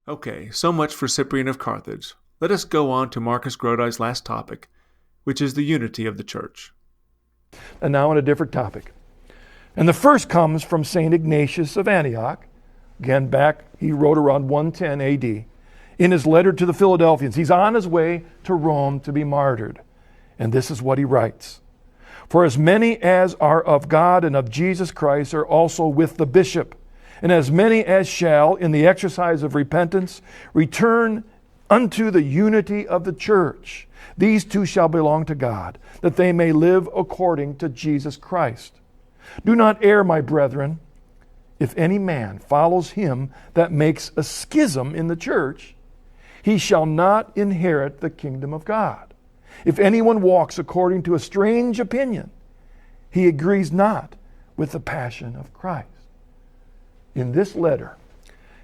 Okay, so much for Cyprian of Carthage. Let us go on to Marcus Grodi's last topic, which is the unity of the church. And now on a different topic. And the first comes from St. Ignatius of Antioch. Again, he wrote around 110 AD. In his letter to the Philadelphians, he's on his way to Rome to be martyred. And this is what he writes. For as many as are of God and of Jesus Christ are also with the bishop, and as many as shall, in the exercise of repentance, return unto the unity of the church. These two shall belong to God, that they may live according to Jesus Christ. Do not err, my brethren. If any man follows him that makes a schism in the church, he shall not inherit the kingdom of God. If anyone walks according to a strange opinion, he agrees not with the passion of Christ. In this letter,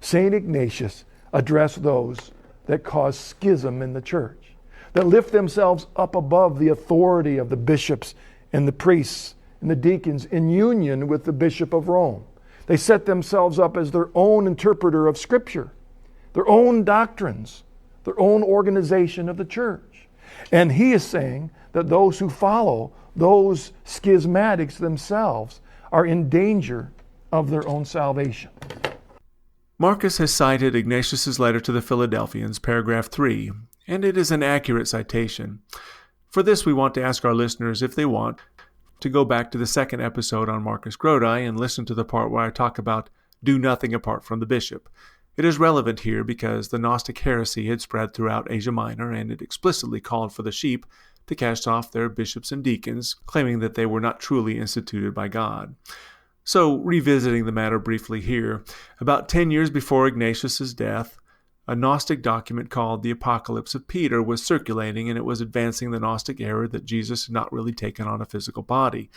St. Ignatius addressed those that cause schism in the church, that lift themselves up above the authority of the bishops and the priests and the deacons in union with the Bishop of Rome. They set themselves up as their own interpreter of Scripture, their own doctrines, their own organization of the church. And he is saying that those who follow those schismatics themselves are in danger of their own salvation. Marcus has cited Ignatius' letter to the Philadelphians, paragraph 3, and it is an accurate citation. For this, we want to ask our listeners, if they want, to go back to the second episode on Marcus Grodi and listen to the part where I talk about do nothing apart from the bishop. It is relevant here because the Gnostic heresy had spread throughout Asia Minor, and it explicitly called for the sheep to cast off their bishops and deacons, claiming that they were not truly instituted by God. So, revisiting the matter briefly here, about 10 years before Ignatius' death, a Gnostic document called the Apocalypse of Peter was circulating, and it was advancing the Gnostic error that Jesus had not really taken on a physical body.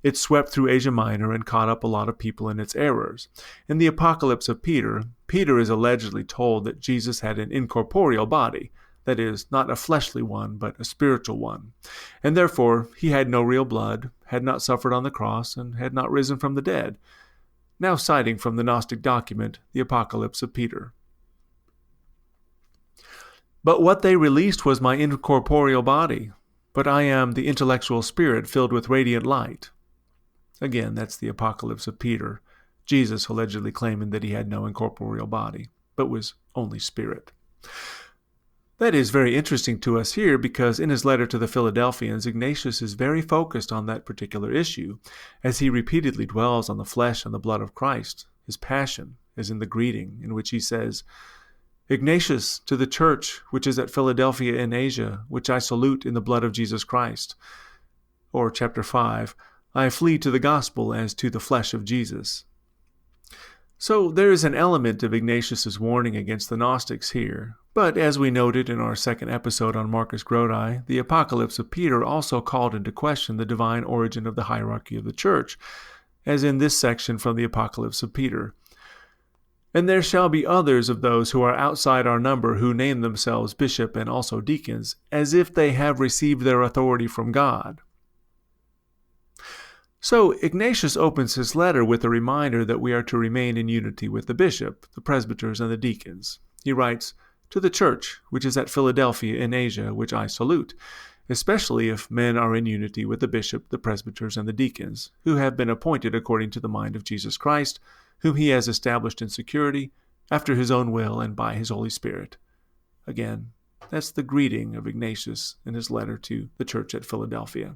It swept through Asia Minor and caught up a lot of people in its errors. In the Apocalypse of Peter, Peter is allegedly told that Jesus had an incorporeal body, that is, not a fleshly one, but a spiritual one. And therefore, he had no real blood, had not suffered on the cross, and had not risen from the dead. Now citing from the Gnostic document, the Apocalypse of Peter. But what they released was my incorporeal body, but I am the intellectual spirit filled with radiant light. Again, that's the Apocalypse of Peter, Jesus allegedly claiming that he had no incorporeal body, but was only spirit. That is very interesting to us here because in his letter to the Philadelphians, Ignatius is very focused on that particular issue, as he repeatedly dwells on the flesh and the blood of Christ, his passion, as in the greeting, in which he says, Ignatius, to the church which is at Philadelphia in Asia, which I salute in the blood of Jesus Christ. Or chapter 5, I flee to the gospel as to the flesh of Jesus. So there is an element of Ignatius' warning against the Gnostics here. But as we noted in our second episode on Marcus Grodi, the Apocalypse of Peter also called into question the divine origin of the hierarchy of the church, as in this section from the Apocalypse of Peter. And there shall be others of those who are outside our number who name themselves bishop and also deacons, as if they have received their authority from God. So Ignatius opens his letter with a reminder that we are to remain in unity with the bishop, the presbyters, and the deacons. He writes, to the church, which is at Philadelphia in Asia, which I salute, especially if men are in unity with the bishop, the presbyters, and the deacons, who have been appointed according to the mind of Jesus Christ, whom he has established in security, after his own will and by his Holy Spirit. Again, that's the greeting of Ignatius in his letter to the church at Philadelphia.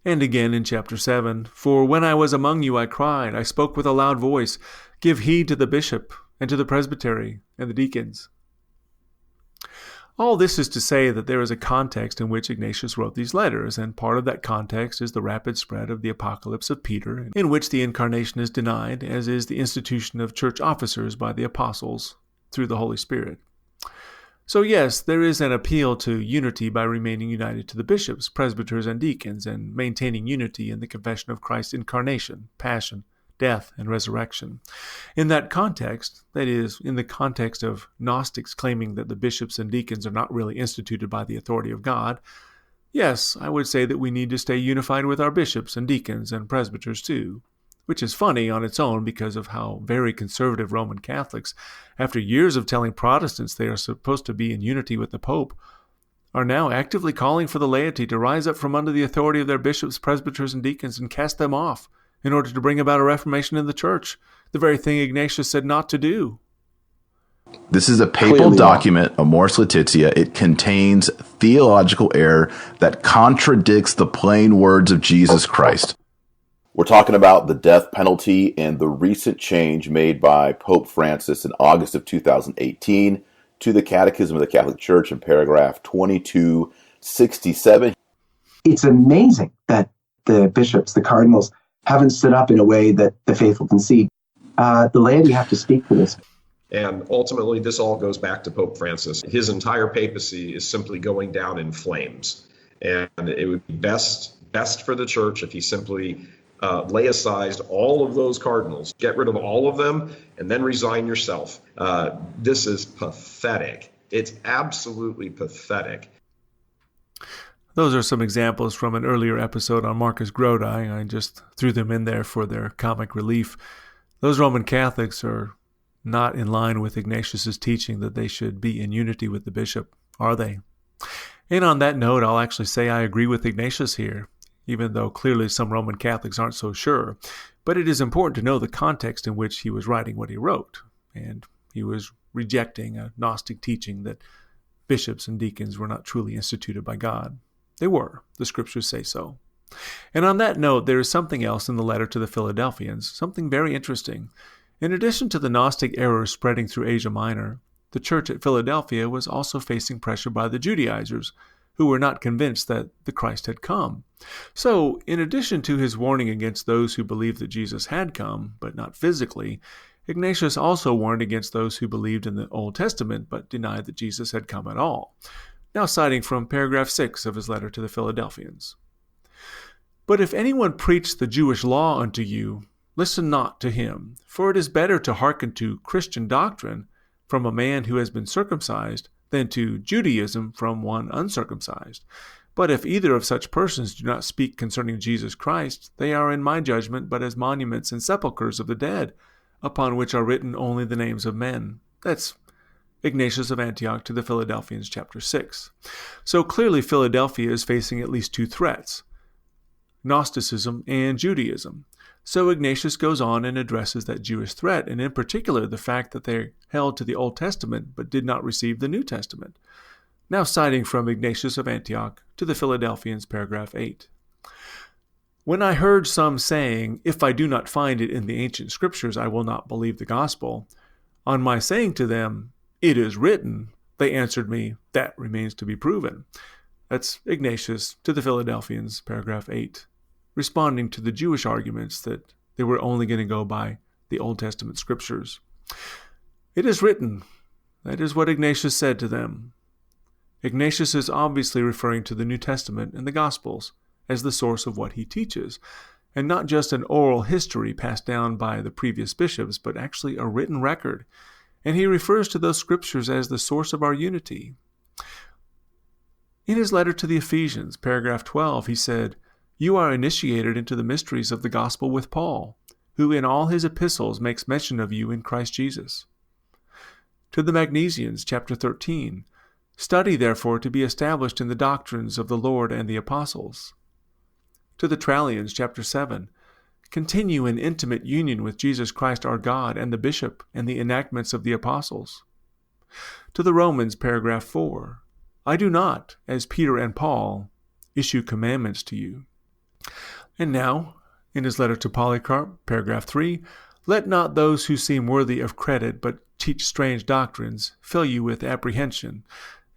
And again in chapter 7, For when I was among you I cried, I spoke with a loud voice, Give heed to the bishop, and to the presbytery, and the deacons. All this is to say that there is a context in which Ignatius wrote these letters, and part of that context is the rapid spread of the Apocalypse of Peter, in which the incarnation is denied, as is the institution of church officers by the apostles through the Holy Spirit. So yes, there is an appeal to unity by remaining united to the bishops, presbyters, and deacons, and maintaining unity in the confession of Christ's incarnation, passion, death, and resurrection. In that context, that is, in the context of Gnostics claiming that the bishops and deacons are not really instituted by the authority of God, yes, I would say that we need to stay unified with our bishops and deacons and presbyters too. which is funny on its own because of how very conservative Roman Catholics, after years of telling Protestants they are supposed to be in unity with the Pope, are now actively calling for the laity to rise up from under the authority of their bishops, presbyters, and deacons and cast them off in order to bring about a reformation in the church, the very thing Ignatius said not to do. This is a papal document, Amoris Laetitia. It contains theological error that contradicts the plain words of Jesus Christ. We're talking about the death penalty and the recent change made by Pope Francis in August of 2018 to the Catechism of the Catholic Church in paragraph 2267. It's amazing that the bishops, the cardinals, haven't stood up in a way that the faithful can see. The laity have to speak for this. And ultimately, this all goes back to Pope Francis. His entire papacy is simply going down in flames. And it would be best for the church if he simply lay aside all of those cardinals, get rid of all of them, and then resign yourself. This is pathetic. It's absolutely pathetic. Those are some examples from an earlier episode on Marcus Grodi. I just threw them in there for their comic relief. Those Roman Catholics are not in line with Ignatius's teaching that they should be in unity with the bishop, are they? And on that note, I'll actually say I agree with Ignatius here, even though clearly some Roman Catholics aren't so sure. But it is important to know the context in which he was writing what he wrote. And he was rejecting a Gnostic teaching that bishops and deacons were not truly instituted by God. They were. The scriptures say so. And on that note, there is something else in the letter to the Philadelphians, something very interesting. In addition to the Gnostic errors spreading through Asia Minor, the church at Philadelphia was also facing pressure by the Judaizers, who were not convinced that the Christ had come. So, in addition to his warning against those who believed that Jesus had come, but not physically, Ignatius also warned against those who believed in the Old Testament but denied that Jesus had come at all. Now citing from paragraph 6 of his letter to the Philadelphians. But if anyone preach the Jewish law unto you, listen not to him, for it is better to hearken to Christian doctrine from a man who has been circumcised than to Judaism from one uncircumcised. But if either of such persons do not speak concerning Jesus Christ, they are in my judgment but as monuments and sepulchres of the dead, upon which are written only the names of men. That's Ignatius of Antioch to the Philadelphians, chapter 6. So clearly Philadelphia is facing at least two threats, Gnosticism and Judaism. So Ignatius goes on and addresses that Jewish threat, and in particular the fact that they held to the Old Testament but did not receive the New Testament. Now citing from Ignatius of Antioch to the Philadelphians, paragraph 8. When I heard some saying, if I do not find it in the ancient scriptures, I will not believe the gospel, on my saying to them, it is written, they answered me, that remains to be proven. That's Ignatius to the Philadelphians, paragraph 8. Responding to the Jewish arguments that they were only going to go by the Old Testament scriptures. It is written. That is what Ignatius said to them. Ignatius is obviously referring to the New Testament and the Gospels as the source of what he teaches, and not just an oral history passed down by the previous bishops, but actually a written record. And he refers to those scriptures as the source of our unity. In his letter to the Ephesians, paragraph 12, he said, you are initiated into the mysteries of the gospel with Paul, who in all his epistles makes mention of you in Christ Jesus. To the Magnesians, chapter 13, study therefore to be established in the doctrines of the Lord and the apostles. To the Trallians, chapter 7, continue in intimate union with Jesus Christ our God and the bishop and the enactments of the apostles. To the Romans, paragraph 4, I do not, as Peter and Paul, issue commandments to you. And now, in his letter to Polycarp, paragraph 3, let not those who seem worthy of credit but teach strange doctrines fill you with apprehension.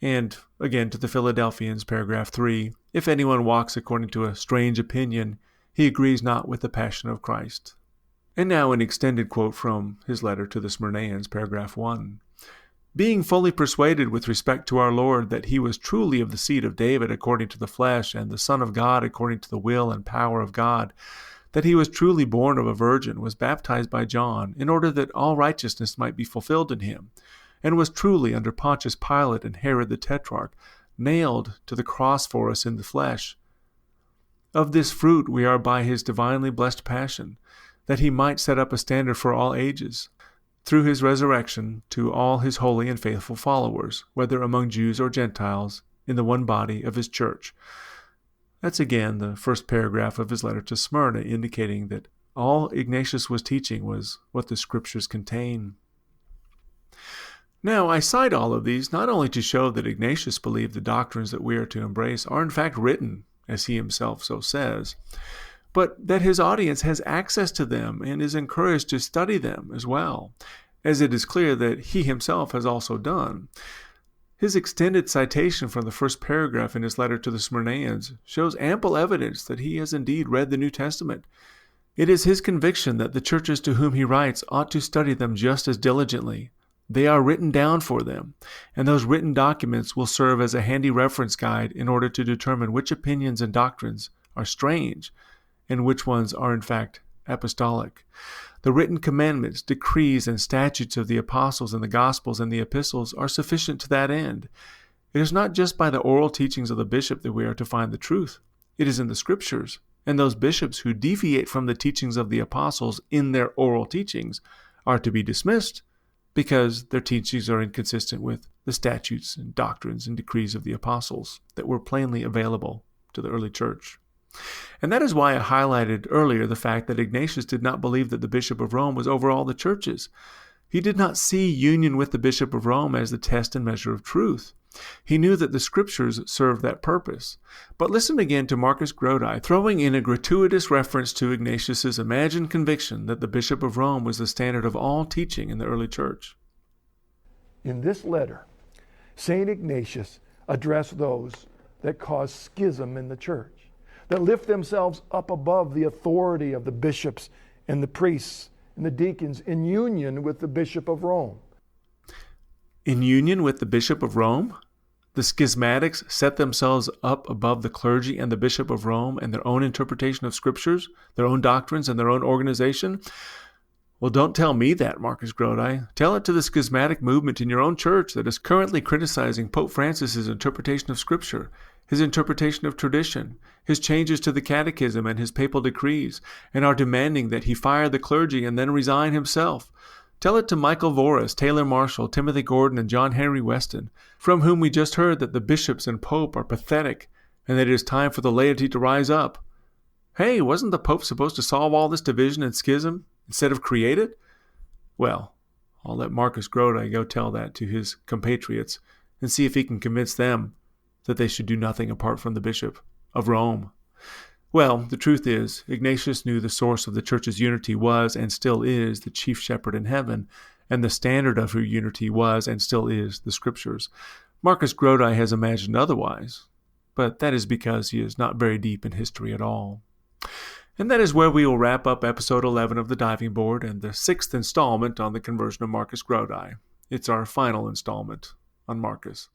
And again to the Philadelphians, paragraph 3, if anyone walks according to a strange opinion, he agrees not with the passion of Christ. And now an extended quote from his letter to the Smyrnaeans, paragraph 1. Being fully persuaded with respect to our Lord that he was truly of the seed of David according to the flesh, and the Son of God according to the will and power of God, that he was truly born of a virgin, was baptized by John, in order that all righteousness might be fulfilled in him, and was truly under Pontius Pilate and Herod the Tetrarch, nailed to the cross for us in the flesh. Of this fruit we are by his divinely blessed passion, that he might set up a standard for all ages, through his resurrection, to all his holy and faithful followers, whether among Jews or Gentiles, in the one body of his church. That's again the first paragraph of his letter to Smyrna, indicating that all Ignatius was teaching was what the scriptures contain. Now, I cite all of these not only to show that Ignatius believed the doctrines that we are to embrace are in fact written, as he himself so says, but that his audience has access to them and is encouraged to study them as well, as it is clear that he himself has also done. His extended citation from the first paragraph in his letter to the Smyrnaeans shows ample evidence that he has indeed read the New Testament. It is his conviction that the churches to whom he writes ought to study them just as diligently. They are written down for them, and those written documents will serve as a handy reference guide in order to determine which opinions and doctrines are strange and which ones are in fact apostolic. The written commandments, decrees, and statutes of the apostles and the gospels and the epistles are sufficient to that end. It is not just by the oral teachings of the bishop that we are to find the truth. It is in the scriptures, and those bishops who deviate from the teachings of the apostles in their oral teachings are to be dismissed, because their teachings are inconsistent with the statutes and doctrines and decrees of the apostles that were plainly available to the early church. And that is why I highlighted earlier the fact that Ignatius did not believe that the Bishop of Rome was over all the churches. He did not see union with the Bishop of Rome as the test and measure of truth. He knew that the scriptures served that purpose. But listen again to Marcus Grodi, throwing in a gratuitous reference to Ignatius's imagined conviction that the Bishop of Rome was the standard of all teaching in the early church. In this letter, St. Ignatius addressed those that cause schism in the church, that lift themselves up above the authority of the bishops and the priests and the deacons in union with the Bishop of Rome. In union with the Bishop of Rome? The schismatics set themselves up above the clergy and the Bishop of Rome and their own interpretation of scriptures, their own doctrines, and their own organization? Well, don't tell me that, Marcus Grodi. Tell it to the schismatic movement in your own church that is currently criticizing Pope Francis's interpretation of Scripture, his interpretation of tradition, his changes to the catechism and his papal decrees, and are demanding that he fire the clergy and then resign himself. Tell it to Michael Voris, Taylor Marshall, Timothy Gordon, and John Henry Weston, from whom we just heard that the bishops and pope are pathetic and that it is time for the laity to rise up. Hey, wasn't the Pope supposed to solve all this division and schism instead of create it? Well, I'll let Marcus Grodi go tell that to his compatriots and see if he can convince them that they should do nothing apart from the Bishop of Rome. Well, the truth is, Ignatius knew the source of the church's unity was and still is the chief shepherd in heaven, and the standard of her unity was and still is the Scriptures. Marcus Grodi has imagined otherwise, but that is because he is not very deep in history at all. And that is where we will wrap up episode 11 of The Diving Board and the 6th installment on the conversion of Marcus Grodi. It's our final installment on Marcus.